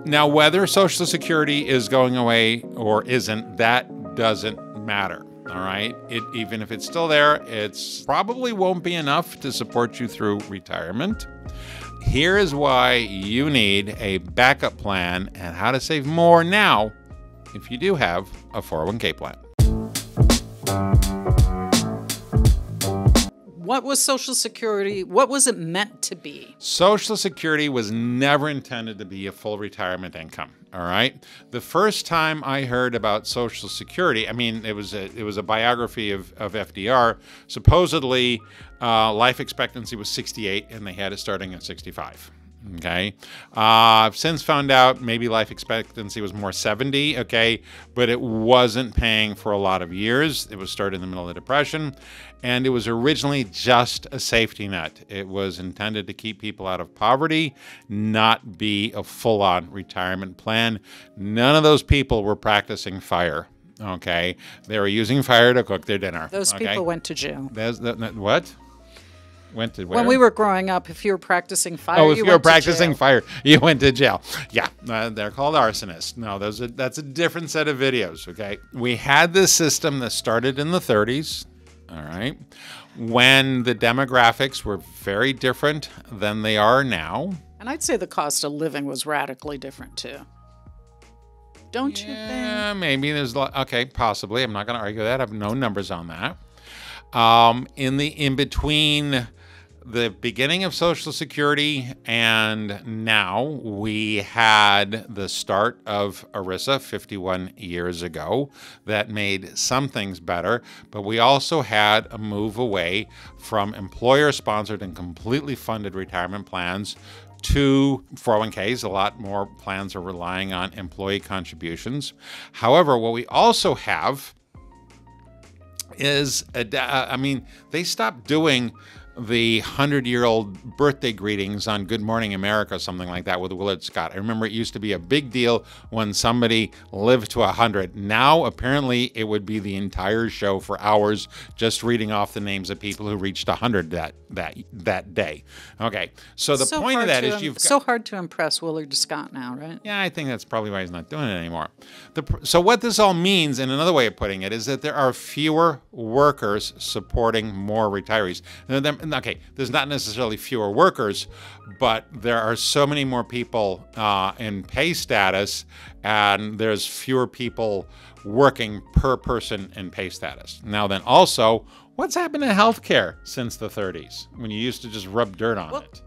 Now, whether Social Security is going away or isn't, that doesn't matter. All right. Even if it's still there, it's probably won't be enough to support you through retirement. Here is why you need a backup plan and how to save more now if you do have a 401k plan. What was Social Security? What was it meant to be? Social Security was never intended to be a full retirement income. All right. The first time I heard about Social Security, I mean, it was a biography of FDR. Supposedly, life expectancy was 68, and they had it starting at 65. Okay. I've since found out maybe life expectancy was more 70. Okay. But it wasn't paying for a lot of years. It was started in the middle of the Depression, and it was originally just a safety net. It was intended to keep people out of poverty, not be a full-on retirement plan. None of those people were practicing fire. Okay. They were using fire to cook their dinner. Those okay? people went to jail. What? Went to where? When we were growing up, if you were practicing fire, if you were practicing fire, you went to jail. Yeah, they're called arsonists. No, that's a different set of videos, okay? We had this system that started in the 30s, all right, when the demographics were very different than they are now. And I'd say the cost of living was radically different, too. Don't you think? Yeah, maybe there's, okay, possibly. I'm not going to argue that. I have no numbers on that. In between the beginning of Social Security and now, we had the start of ERISA 51 years ago that made some things better, but we also had a move away from employer-sponsored and completely funded retirement plans to 401ks. A lot more plans are relying on employee contributions. However, what we also have is, they stopped doing the 100-year-old birthday greetings on Good Morning America or something like that with Willard Scott. I remember it used to be a big deal when somebody lived to 100. Now, apparently, it would be the entire show for hours just reading off the names of people who reached 100 that day. Okay, so the point of that is you've got... So hard to impress Willard Scott now, right? Yeah, I think that's probably why he's not doing it anymore. So what this all means, in another way of putting it, is that there are fewer workers supporting more retirees. Okay, there's not necessarily fewer workers, but there are so many more people in pay status, and there's fewer people working per person in pay status. Now then, also, what's happened to healthcare since the 30s, when you used to just rub dirt on it?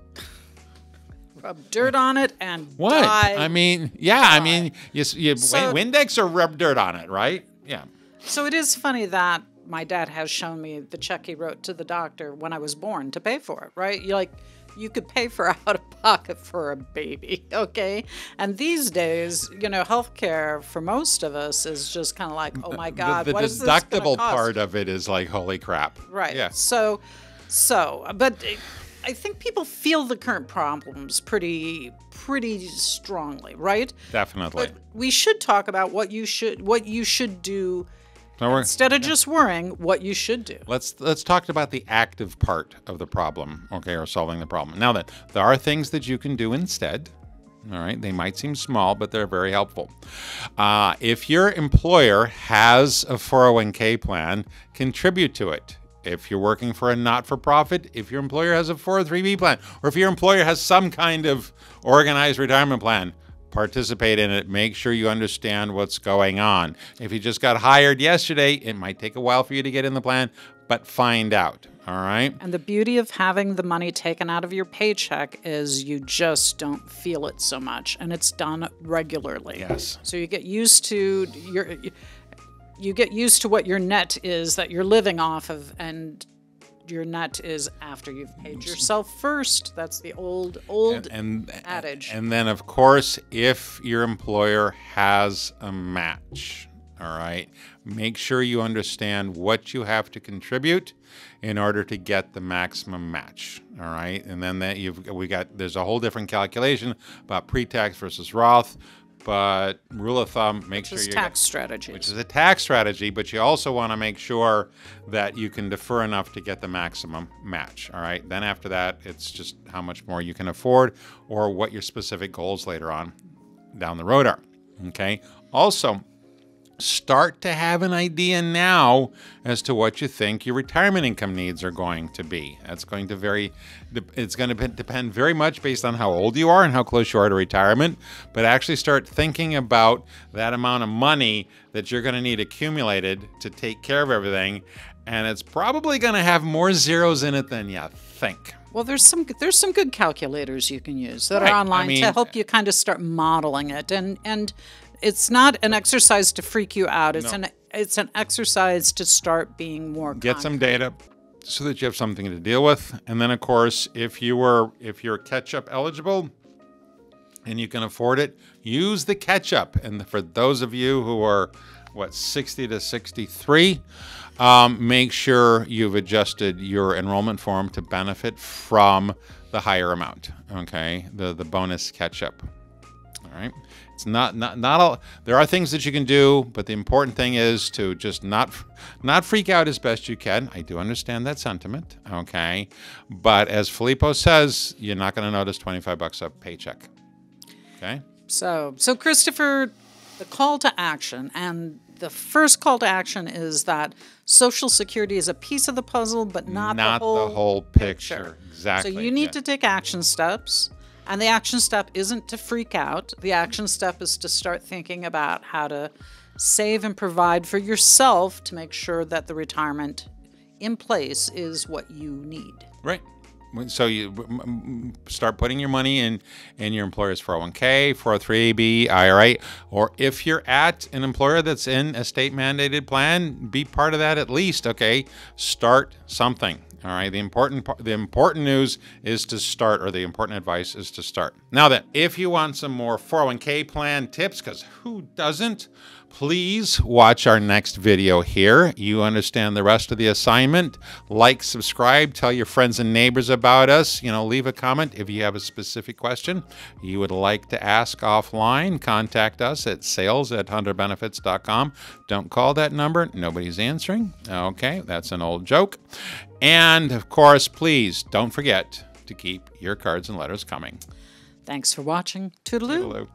Rub dirt on it and what? Die. I mean, yeah, die. I mean, Windex or rub dirt on it, right? Yeah. So it is funny that my dad has shown me the check he wrote to the doctor when I was born to pay for it, right? You could pay for out of pocket for a baby, okay? And these days, healthcare for most of us is just kind of like, oh my God, what is this gonna cost? The deductible part of it is like, holy crap. Right. Yeah. So, but I think people feel the current problems pretty strongly, right? Definitely. But we should talk about what you should do. Instead of just worrying, what you should do. Let's talk about the active part of the problem, okay, or solving the problem. Now then, there are things that you can do instead. All right, they might seem small, but they're very helpful. If your employer has a 401k plan, contribute to it. If you're working for a not-for-profit, if your employer has a 403b plan, or if your employer has some kind of organized retirement plan, participate in it. Make sure you understand what's going on. If you just got hired yesterday, it might take a while for you to get in the plan, but find out. All right? And the beauty of having the money taken out of your paycheck is you just don't feel it so much, and it's done regularly. Yes. So you get used to what your net is that you're living off of, and your net is after you've paid yourself first. That's the old adage. And then, of course, if your employer has a match, all right, make sure you understand what you have to contribute in order to get the maximum match, all right? And then there's a whole different calculation about pre-tax versus Roth. But rule of thumb, make sure you tax strategy. Which is a tax strategy, but you also want to make sure that you can defer enough to get the maximum match. All right. Then after that, it's just how much more you can afford or what your specific goals later on down the road are. Okay. Also, start to have an idea now as to what you think your retirement income needs are going to be. That's going to vary. It's going to depend very much based on how old you are and how close you are to retirement. But actually start thinking about that amount of money that you're going to need accumulated to take care of everything. And it's probably going to have more zeros in it than you think. Well, there's some good calculators you can use that Right. are online I mean, to help you kind of start modeling it. And it's not an exercise to freak you out. It's an exercise to start being more get some data so that you have something to deal with. And then, of course, if you're catch-up eligible and you can afford it, use the catch-up. And for those of you who are 60 to 63, make sure you've adjusted your enrollment form to benefit from the higher amount. Okay, the bonus catch-up. All right. It's not all. There are things that you can do, but the important thing is to just not freak out as best you can. I do understand that sentiment, okay? But as Filippo says, you're not going to notice $25 a paycheck, okay? So Christopher, the call to action, and the first call to action is that Social Security is a piece of the puzzle, but not the whole picture. Exactly. So you need to take action steps. And the action step isn't to freak out. The action step is to start thinking about how to save and provide for yourself to make sure that the retirement in place is what you need. Right. So you start putting your money in your employer's 401k, 403b, IRA, or if you're at an employer that's in a state-mandated plan, be part of that at least, okay? Start something. All right, the important news is to start, or the important advice is to start. Now then, if you want some more 401k plan tips, because who doesn't, please watch our next video here. You understand the rest of the assignment. Like, subscribe, tell your friends and neighbors about us. Leave a comment if you have a specific question you would like to ask offline. Contact us at sales@hunterbenefits.com. Don't call that number. Nobody's answering. Okay, that's an old joke. And, of course, please don't forget to keep your cards and letters coming. Thanks for watching. Toodaloo. Toodaloo.